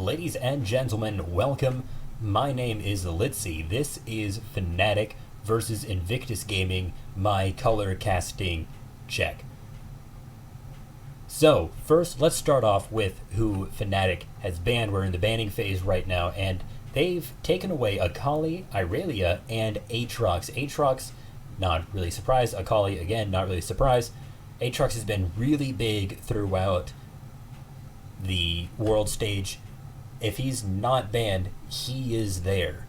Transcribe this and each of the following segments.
Ladies and gentlemen, welcome. My name is TheLitsey. This is Fnatic versus Invictus Gaming, my color casting check. So, first, let's start off with who Fnatic has banned. We're in the banning phase right now, and they've taken away Akali, Irelia, and Aatrox. Aatrox, not really surprised. Akali, again, not really surprised. Aatrox has been really big throughout the world stage. If he's not banned, he is there.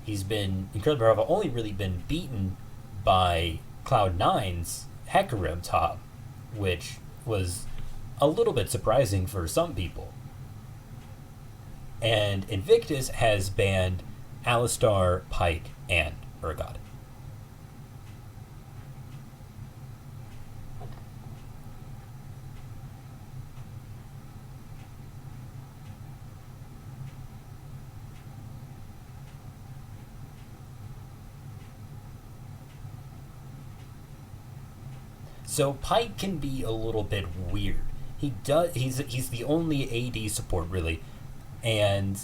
He's been incredibly powerful, only really been beaten by Cloud9's Hecarim top, which was a little bit surprising for some people. And Invictus has banned Alistar, Pyke, and Urgot. So Pyke can be a little bit weird. He's the only AD support really, and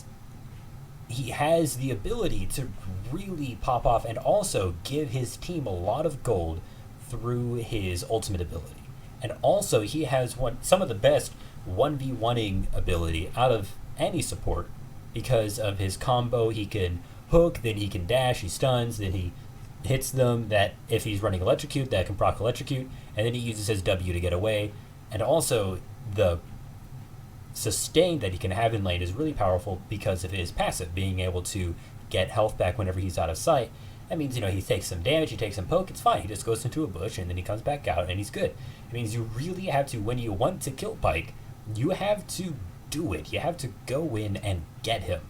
he has the ability to really pop off and also give his team a lot of gold through his ultimate ability. And also he has some of the best 1v1ing ability out of any support because of his combo. He can hook, then he can dash, he stuns, then he hits them, that if he's running electrocute, that can proc electrocute, and then he uses his W to get away. And also the sustain that he can have in lane is really powerful because of his passive, being able to get health back whenever he's out of sight. That means, he takes some damage, he takes some poke, it's fine. He just goes into a bush and then he comes back out and he's good. It means you really have to, when you want to kill Pyke, you have to do it. You have to go in and get him.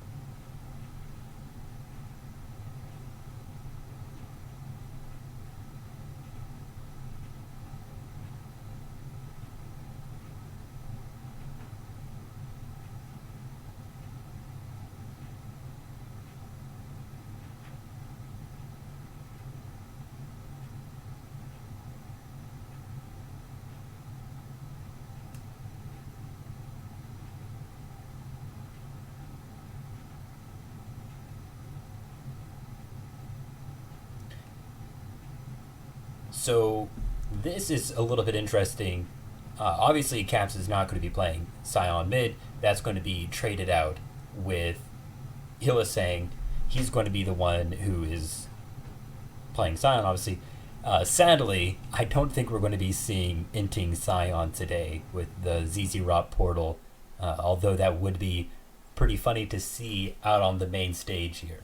So this is a little bit interesting. Obviously, Caps is not going to be playing Sion mid. That's going to be traded out with Hilla saying he's going to be the one who is playing Sion, obviously. Sadly, I don't think we're going to be seeing inting Sion today with the ZZ Rot portal, although that would be pretty funny to see out on the main stage here.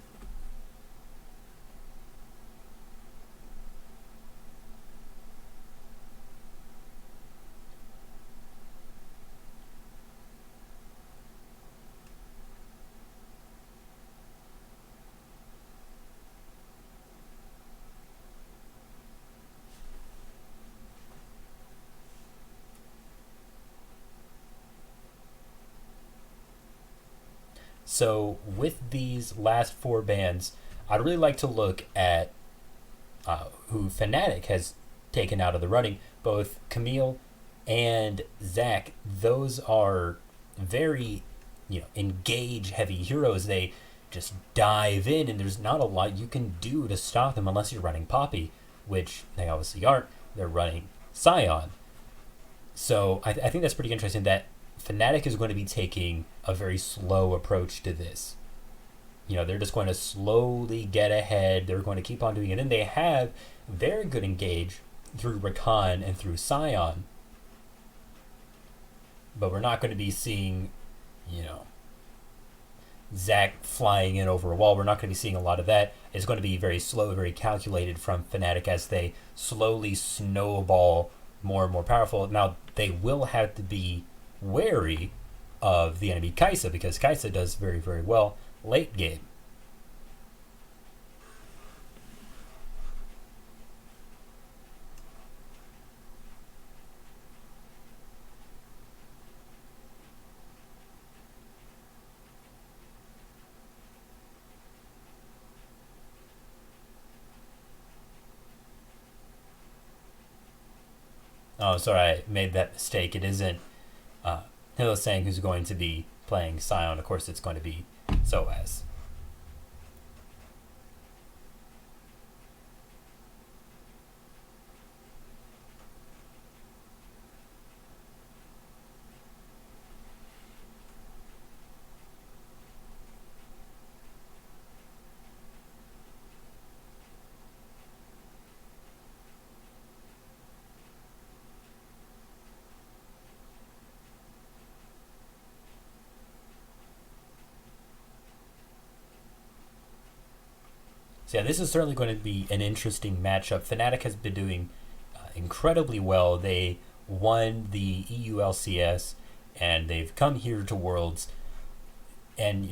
So with these last four bans, I'd really like to look at who Fnatic has taken out of the running. Both Camille and Zach, those are very, engage heavy heroes. They just dive in, and there's not a lot you can do to stop them unless you're running Poppy, which they obviously aren't. They're running Sion. So I think that's pretty interesting that Fnatic is going to be taking a very slow approach to this. They're just going to slowly get ahead. They're going to keep on doing it. And they have very good engage through Rakan and through Sion. But we're not going to be seeing, Zach flying in over a wall. We're not going to be seeing a lot of that. It's going to be very slow, very calculated from Fnatic as they slowly snowball more and more powerful. Now, they will have to be wary of the enemy Kai'Sa, because Kai'Sa does very, very well late game. Oh, sorry, I made that mistake. It isn't Hilla saying who's going to be playing Scion, of course, it's going to be Soaz. So yeah, this is certainly going to be an interesting matchup. Fnatic has been doing incredibly well. They won the EULCS, and they've come here to Worlds. And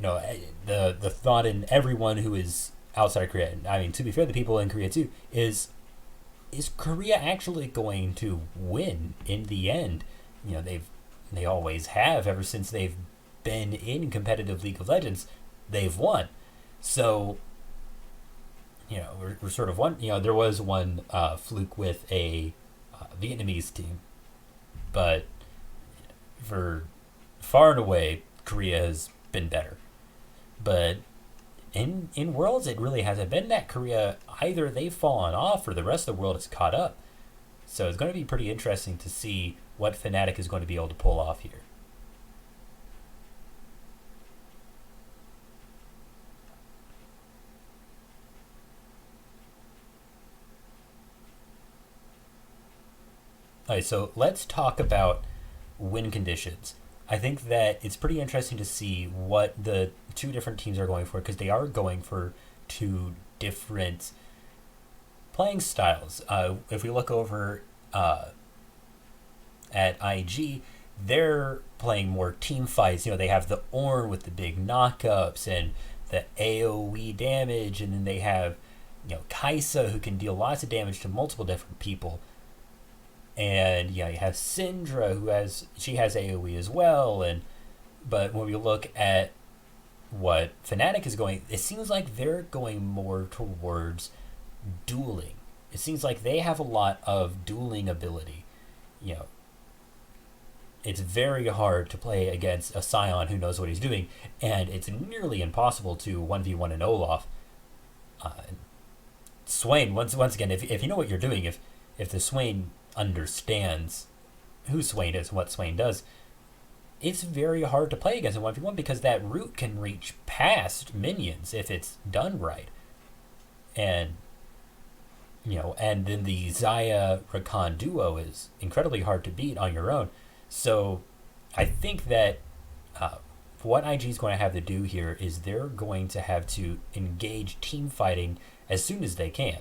the thought in everyone who is outside Korea, I mean, to be fair, the people in Korea too, is Korea actually going to win in the end? They always have ever since they've been in competitive League of Legends. They've won. So we're sort of one. There was one fluke with a Vietnamese team, but for far and away, Korea has been better. But in Worlds, it really hasn't been that Korea either. They've fallen off, or the rest of the world has caught up. So it's going to be pretty interesting to see what Fnatic is going to be able to pull off here. All right, so let's talk about win conditions. I think that it's pretty interesting to see what the two different teams are going for, because they are going for two different playing styles. If we look over at IG, they're playing more team fights. They have the Ornn with the big knockups and the AoE damage, and then they have Kaisa, who can deal lots of damage to multiple different people. And you have Syndra, who has AoE as well. But when we look at what Fnatic is going, it seems like they're going more towards dueling. It seems like they have a lot of dueling ability. It's very hard to play against a Scion who knows what he's doing, and it's nearly impossible to 1v1 an Olaf. Swain, once again, if you know what you're doing, if the Swain understands who Swain is and what Swain does, it's very hard to play against a 1v1, because that root can reach past minions if it's done right. And and then the Xayah Rakan duo is incredibly hard to beat on your own. So I think that what IG is going to have to do here is they're going to have to engage team fighting as soon as they can.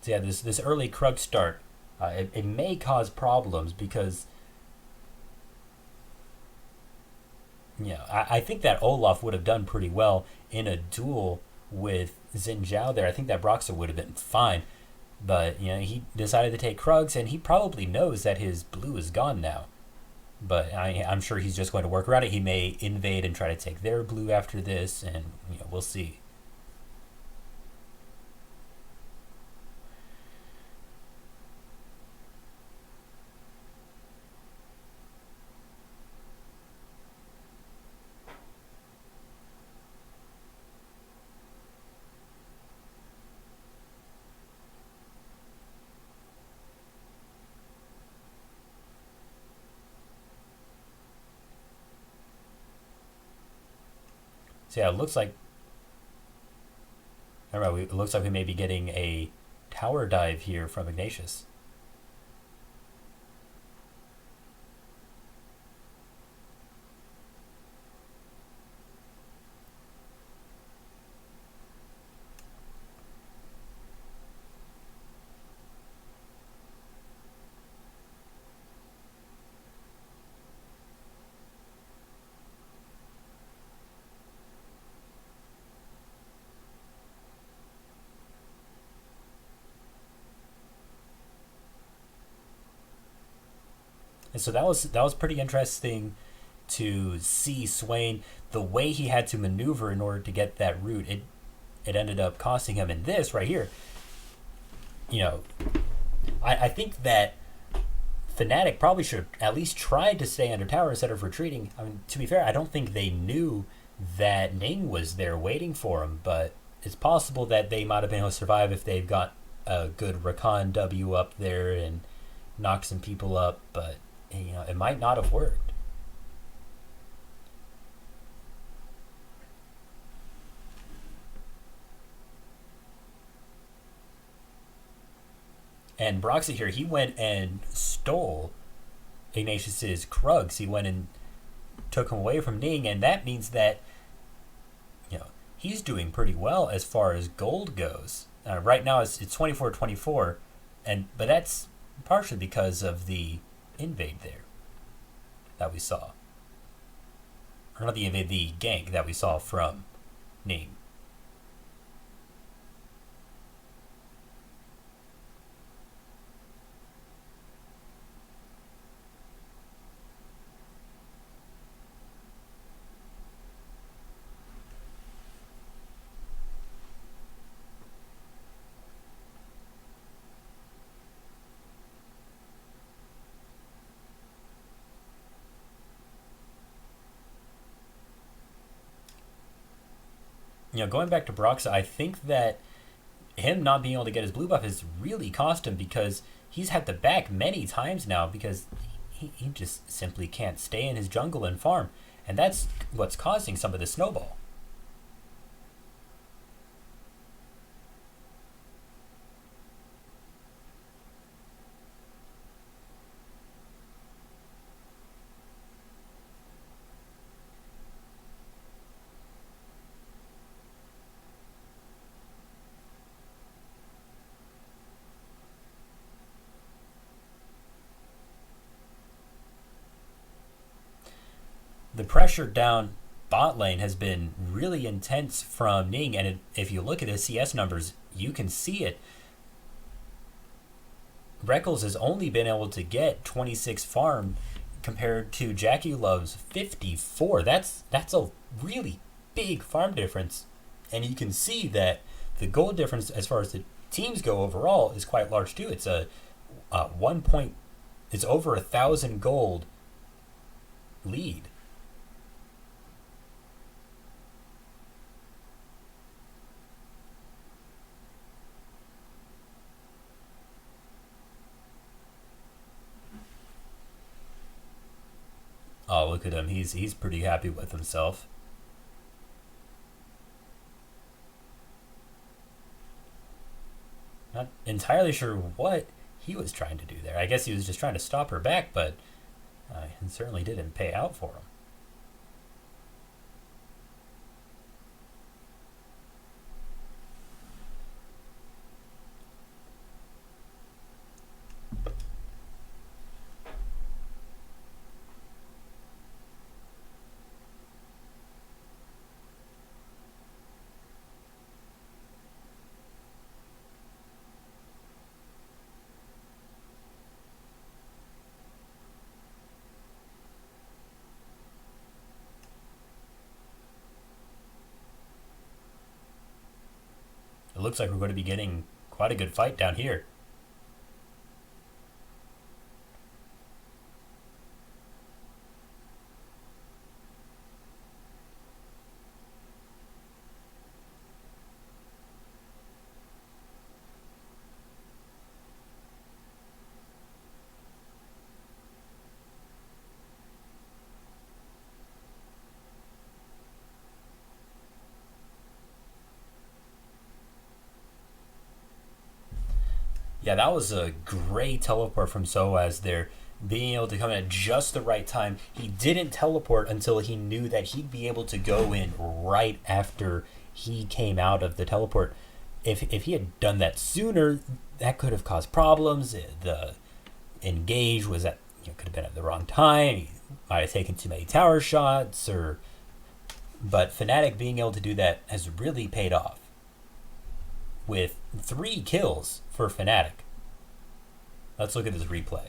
So yeah, this early Krug start, it may cause problems, because I think that Olaf would have done pretty well in a duel with Xin Zhao there. I think that Broxah would have been fine, but he decided to take Krugs, and he probably knows that his blue is gone now. But I'm sure he's just going to work around it. He may invade and try to take their blue after this, and we'll see. So yeah, it looks like it looks like we may be getting a tower dive here from Ignatius. And so that was pretty interesting to see Swain, the way he had to maneuver in order to get that route. It ended up costing him. In this right here, you know, I think that Fnatic probably should have at least tried to stay under tower instead of retreating. I mean, to be fair, I don't think they knew that Ning was there waiting for him, but it's possible that they might have been able to survive if they've got a good Rakan W up there and knock some people up, but it might not have worked. And Broxy here, he went and stole Ignatius's Krugs. He went and took him away from Ning, and that means that he's doing pretty well as far as gold goes. Right now it's 24-24, but that's partially because of the invade there that we saw. Or not the invade, the gank that we saw from Ning. Going back to Broxa, I think that him not being able to get his blue buff has really cost him, because he's had to back many times now because he just simply can't stay in his jungle and farm. And that's what's causing some of the snowball. The pressure down bot lane has been really intense from Ning, and if you look at his CS numbers, you can see it. Reckles has only been able to get 26 farm compared to Jackie Love's 54. That's a really big farm difference, and you can see that the gold difference as far as the teams go overall is quite large too. It's it's over 1,000 gold lead. Oh, look at him. He's pretty happy with himself. Not entirely sure what he was trying to do there. I guess he was just trying to stop her back, but it certainly didn't pay out for him. It looks like we're going to be getting quite a good fight down here. Yeah, that was a great teleport from Soaz there, being able to come in at just the right time. He didn't teleport until he knew that he'd be able to go in right after he came out of the teleport. If he had done that sooner, that could have caused problems. The engage was at could have been at the wrong time. He might have taken too many tower shots, but Fnatic being able to do that has really paid off, with 3 kills for Fnatic. Let's look at this replay.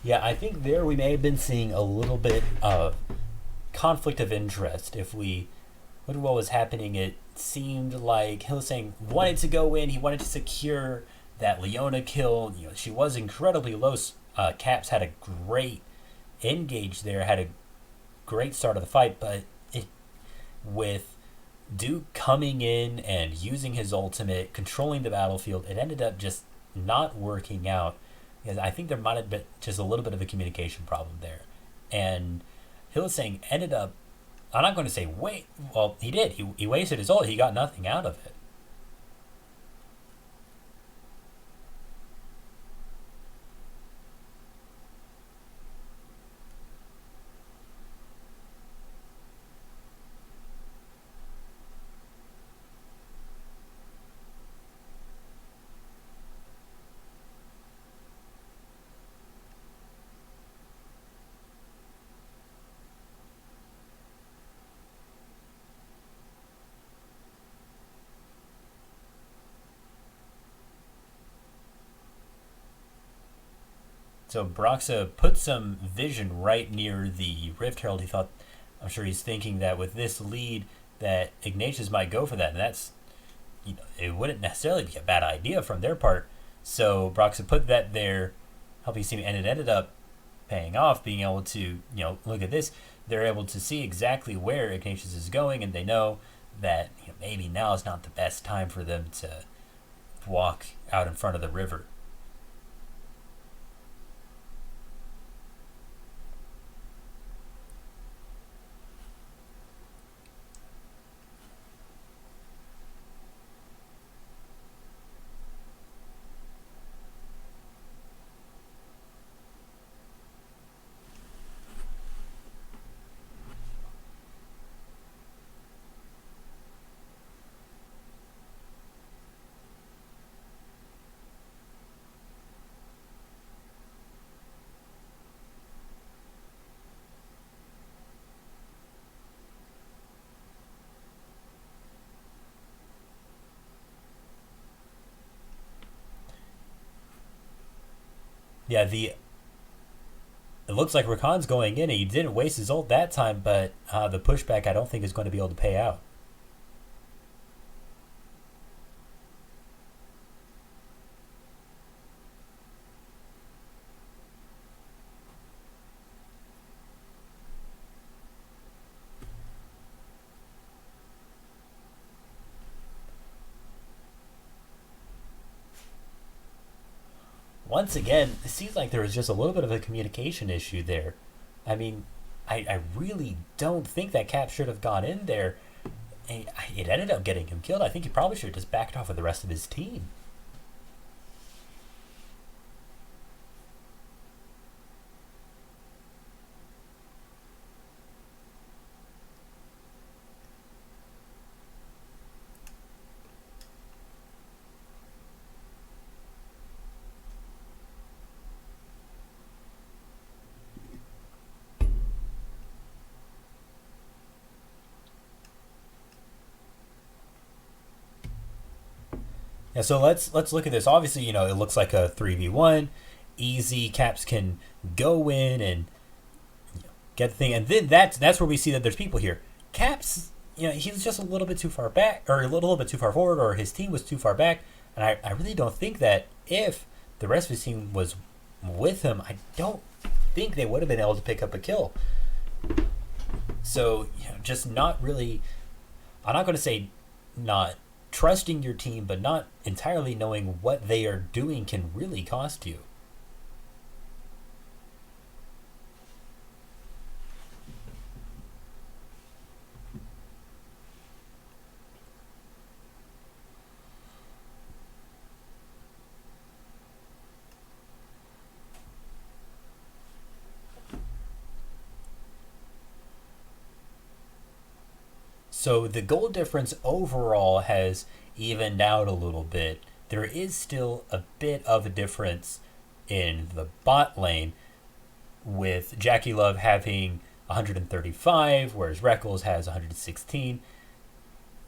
Yeah, I think there we may have been seeing a little bit of conflict of interest. If we look at what was happening, it seemed like Hillsang wanted to go in. He wanted to secure that Leona kill. She was incredibly low. Caps had a great engage there, had a great start of the fight, but with Duke coming in and using his ultimate, controlling the battlefield, it ended up just not working out. Because I think there might have been just a little bit of a communication problem there. And Hillsang ended up, I'm not going to say wait, well, he did. He wasted his ult. He got nothing out of it. So Broxa put some vision right near the Rift Herald. I'm sure he's thinking that with this lead, that Ignatius might go for that, and that's, it wouldn't necessarily be a bad idea from their part. So Broxa put that there, helping see, and it ended up paying off, being able to, look at this. They're able to see exactly where Ignatius is going, and they know that maybe now is not the best time for them to walk out in front of the river. Yeah, it looks like Rakan's going in, and he didn't waste his ult that time, but the pushback I don't think is going to be able to pay out. Once again, it seems like there was just a little bit of a communication issue there. I mean, I really don't think that Cap should have gone in there. It ended up getting him killed. I think he probably should have just backed off with the rest of his team. Yeah, so let's look at this. Obviously, it looks like a 3v1. Easy. Caps can go in and get the thing, and then that's where we see that there's people here. Caps, he was just a little bit too far back, or a little bit too far forward, or his team was too far back. And I really don't think that if the rest of his team was with him, I don't think they would have been able to pick up a kill. So, just not really, I'm not going to say not trusting your team, but not entirely knowing what they are doing can really cost you. So the goal difference overall has evened out a little bit. There is still a bit of a difference in the bot lane, with Jackie Love having 135, whereas Reckles has 116.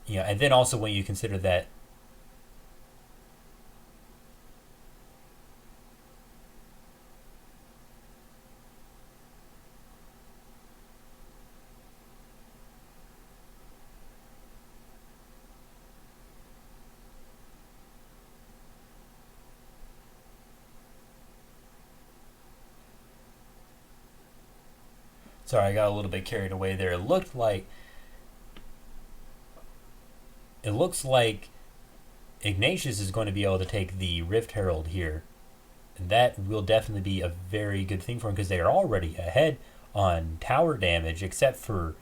And then also when you consider that, Sorry, I got a little bit carried away there. It looks like Ignatius is going to be able to take the Rift Herald here, and that will definitely be a very good thing for him because they are already ahead on tower damage, except for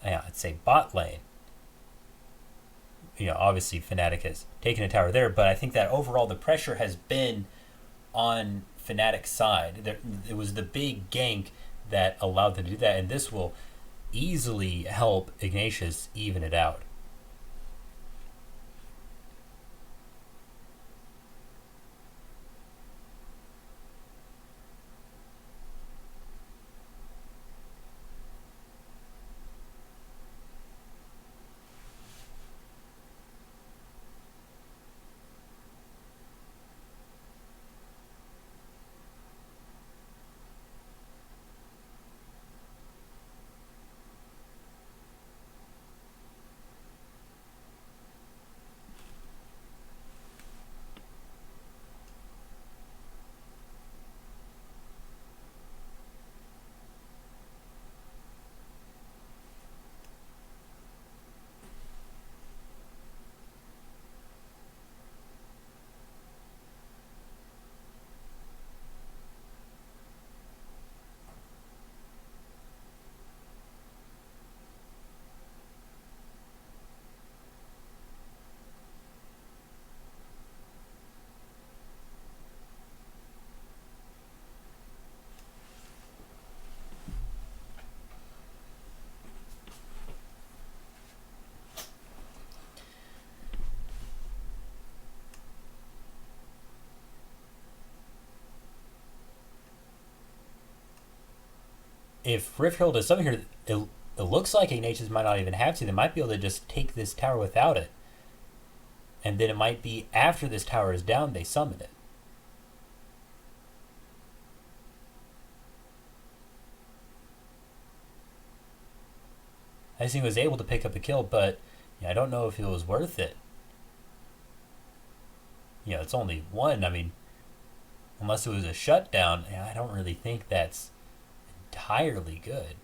I'd say bot lane. Obviously Fnatic has taken a tower there, but I think that overall the pressure has been on Fnatic's side. It was the big gank that allowed them to do that, and this will easily help Ignatius even it out. If Rift Herald is something here, it looks like Ignatius might not even have to. They might be able to just take this tower without it. And then it might be after this tower is down, they summon it. I think he was able to pick up a kill, but I don't know if it was worth it. It's only one. I mean, unless it was a shutdown, I don't really think that's entirely good.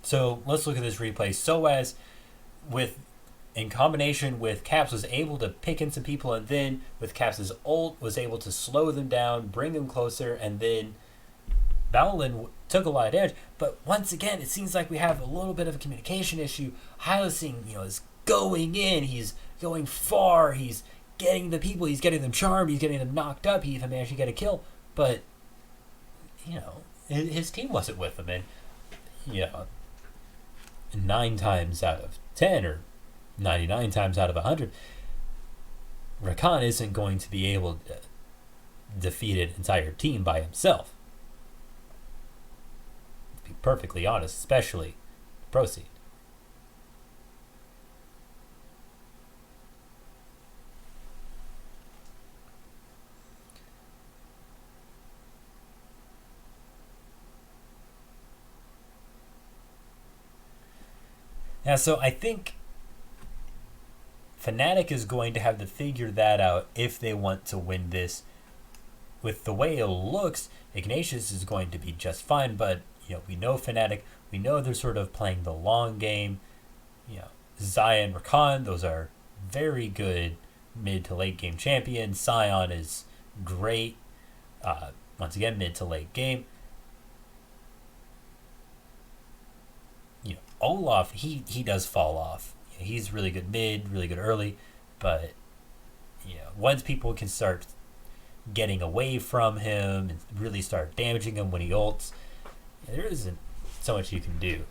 So let's look at this replay. Soaz, in combination with Caps, was able to pick in some people, and then with Caps' ult was able to slow them down, bring them closer, and then Vowlin took a lot of damage. But once again, it seems like we have a little bit of a communication issue. Hylasing, is going in. He's going far. He's getting the people. He's getting them charmed. He's getting them knocked up. He even managed to get a kill. But, his team wasn't with him. And, 9 times out of 10 or 99 times out of 100, Rakan isn't going to be able to defeat an entire team by himself. To be perfectly honest, especially Proceed. Yeah, so I think Fnatic is going to have to figure that out if they want to win this. With the way it looks, Ignatius is going to be just fine, but we know Fnatic, we know they're sort of playing the long game. Xayah and Rakan, those are very good mid to late game champions. Sion is great, once again, mid to late game. Olaf, he does fall off. He's really good mid, really good early, but once people can start getting away from him and really start damaging him when he ults, there isn't so much you can do.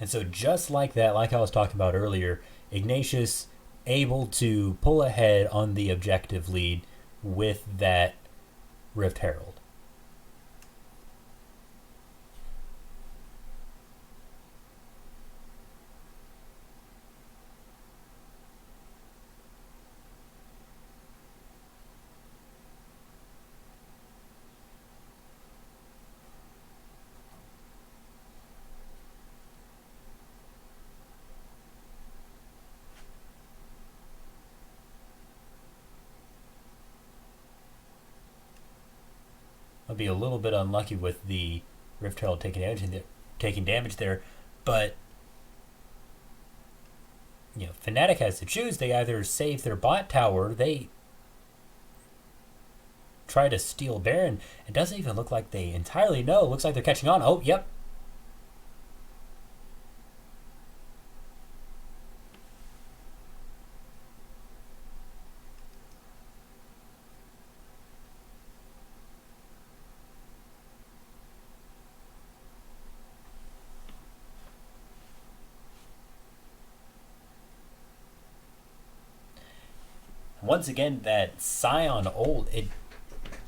And so just like that, like I was talking about earlier, Ignatius able to pull ahead on the objective lead with that Rift Herald. I'll be a little bit unlucky with the Rift Herald taking damage there, but Fnatic has to choose. They either save their bot tower, they try to steal Baron. It doesn't even look like they entirely know. It looks like they're catching on. Oh, yep. Once again, that Scion ult, it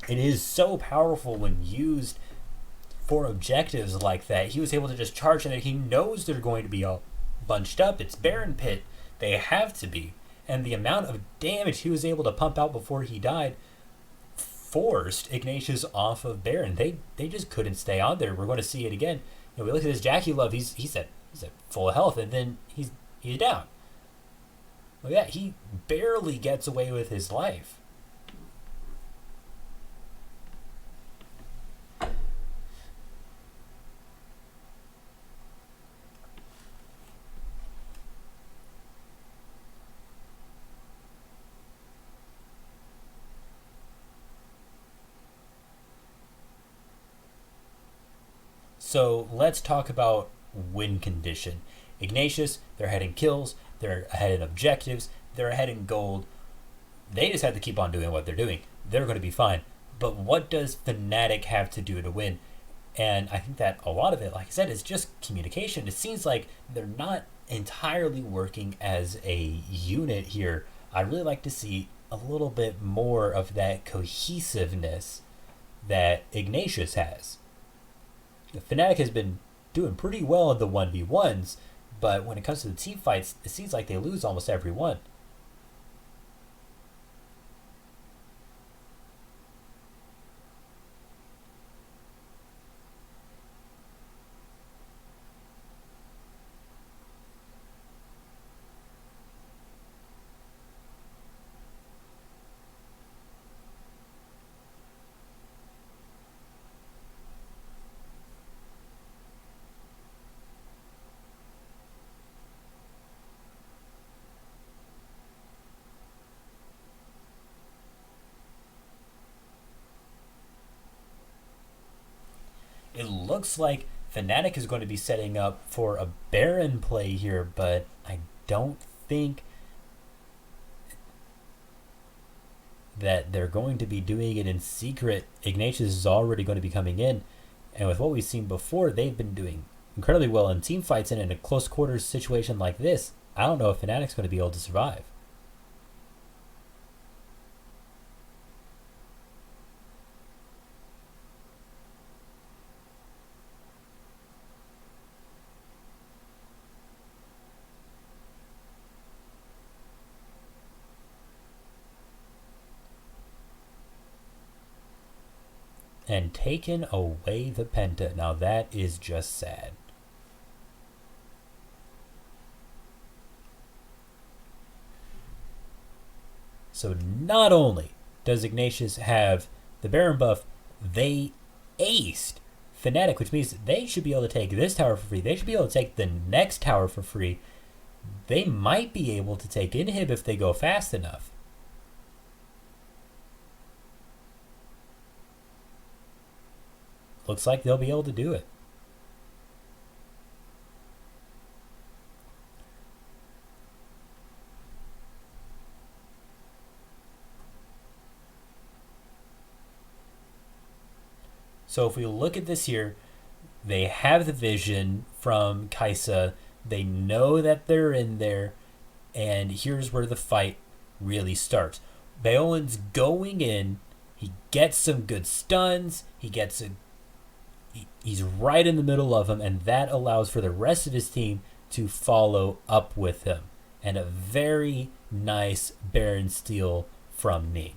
is so powerful when used for objectives like that. He was able to just charge, and he knows they're going to be all bunched up. It's Baron Pit. They have to be. And the amount of damage he was able to pump out before he died forced Ignatius off of Baron. They just couldn't stay on there. We're going to see it again. We look at this Jackie Love. He's at full health, and then he's down. Look at that. He barely gets away with his life. So let's talk about win condition. Ignatius, they're ahead in kills, they're ahead in objectives, they're ahead in gold. They just have to keep on doing what they're doing. They're going to be fine. But what does Fnatic have to do to win? And I think that a lot of it, like I said, is just communication. It seems like they're not entirely working as a unit here. I'd really like to see a little bit more of that cohesiveness that Ignatius has. Fnatic has been doing pretty well in the 1v1s, but when it comes to the team fights, it seems like they lose almost every one. It looks like Fnatic is going to be setting up for a Baron play here, but I don't think that they're going to be doing it in secret. Ignatius is already going to be coming in, and with what we've seen before, they've been doing incredibly well in team fights, and in a close quarters situation like this, I don't know if Fnatic's going to be able to survive. And taken away the Penta. Now that is just sad. So not only does Ignatius have the Baron buff, they aced Fnatic, which means they should be able to take this tower for free. They should be able to take the next tower for free. They might be able to take Inhib if they go fast enough. Looks like they'll be able to do it. So if we look at this here, they have the vision from Kaisa. They know that they're in there, and here's where the fight really starts. Baolin's going in. He gets some good stuns. He's right in the middle of them, and that allows for the rest of his team to follow up with him. And a very nice Baron steal from Ning.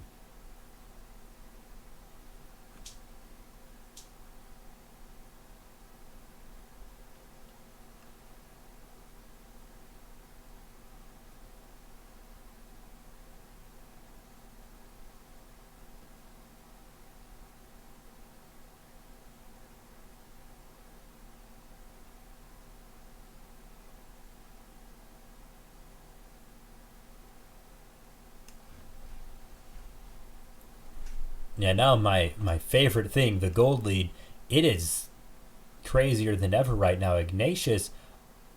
Yeah, now my favorite thing, the gold lead, it is crazier than ever right now. Ignatius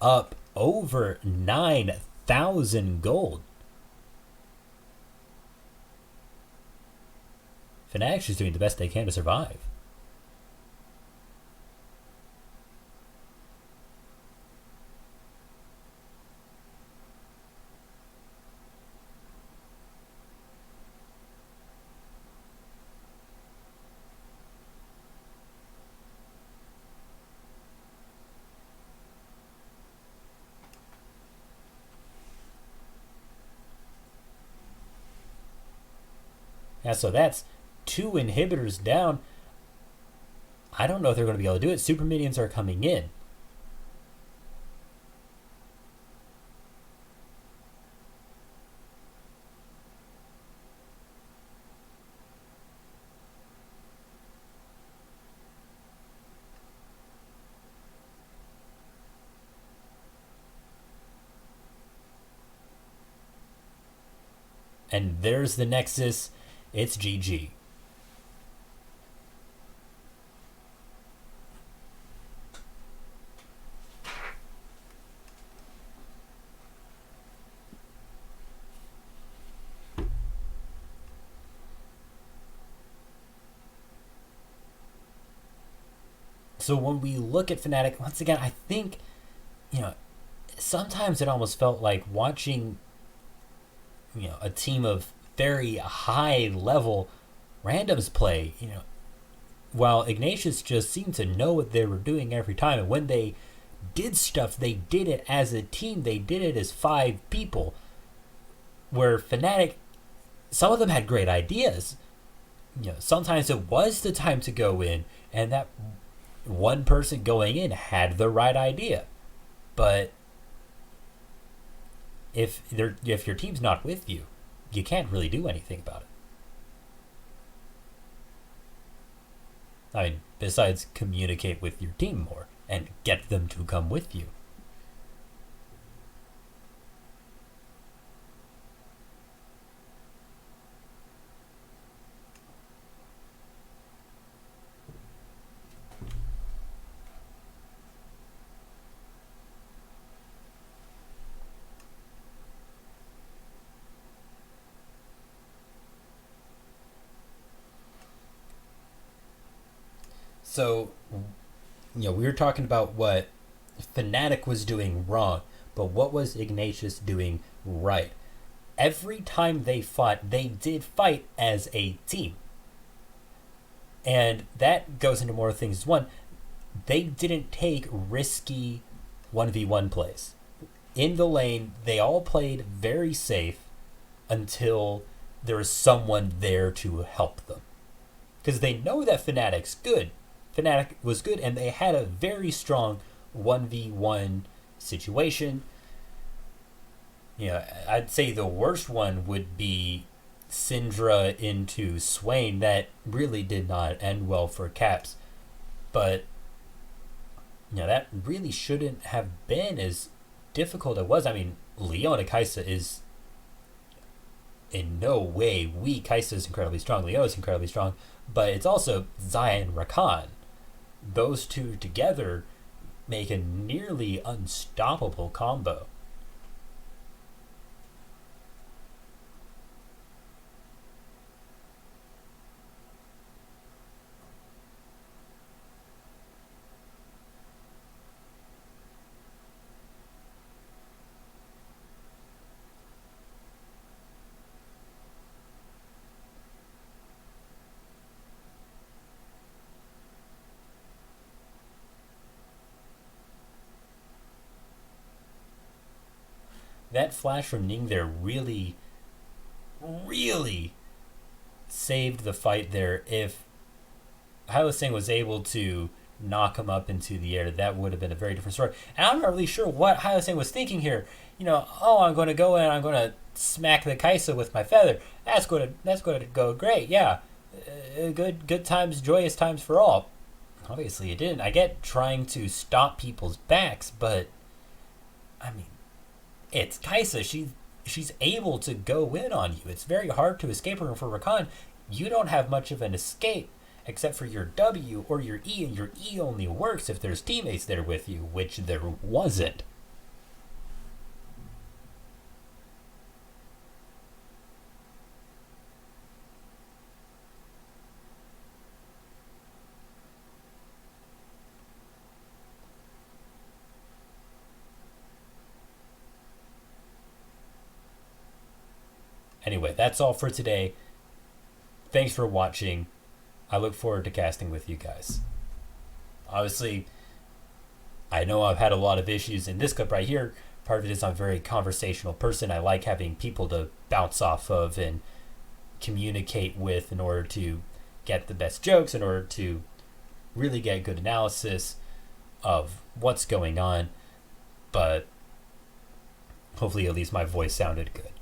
up over 9,000 gold. Fnatic's is doing the best they can to survive. Yeah, so that's 2 inhibitors down. I don't know if they're going to be able to do it. Super minions are coming in. And there's the Nexus. It's GG. So when we look at Fnatic, once again, I think, you know, sometimes it almost felt like watching, a team of very high level randoms play, while Ignatius just seemed to know what they were doing every time. And when they did stuff, they did it as a team. They did it as 5 people. Where Fnatic, some of them had great ideas. Sometimes it was the time to go in, and that one person going in had the right idea. But if your team's not with you, you can't really do anything about it. I mean, besides communicate with your team more and get them to come with you. So, we were talking about what Fnatic was doing wrong, but what was Ignatius doing right? Every time they fought, they did fight as a team. And that goes into more things. One, they didn't take risky 1v1 plays. In the lane, they all played very safe until there was someone there to help them. Because they know that Fnatic's good. Fnatic was good, and they had a very strong 1v1 situation. I'd say the worst one would be Syndra into Swain. That really did not end well for Caps. But, that really shouldn't have been as difficult as it was. I mean, Leona Kaisa is in no way weak. Kaisa is incredibly strong. Leona is incredibly strong. But it's also Xayah and Rakan. Those two together make a nearly unstoppable combo. that flash from Ning there really, really saved the fight there. If Hyosang was able to knock him up into the air, that would have been a very different story. And I'm not really sure what Hyosang was thinking here. Oh, I'm going to go in and I'm going to smack the Kaisa with my feather. That's going to go great. Yeah, good times, joyous times for all. Obviously, it didn't. I get trying to stop people's backs, but I mean, it's Kaisa. She's able to go in on you. It's very hard to escape her. And for Rakan, you don't have much of an escape except for your W or your E, and your E only works if there's teammates there with you, which there wasn't. Anyway, that's all for today. Thanks for watching. I look forward to casting with you guys. Obviously, I know I've had a lot of issues in this clip right here. Part of it is I'm a very conversational person. I like having people to bounce off of and communicate with in order to get the best jokes, in order to really get good analysis of what's going on. But hopefully at least my voice sounded good.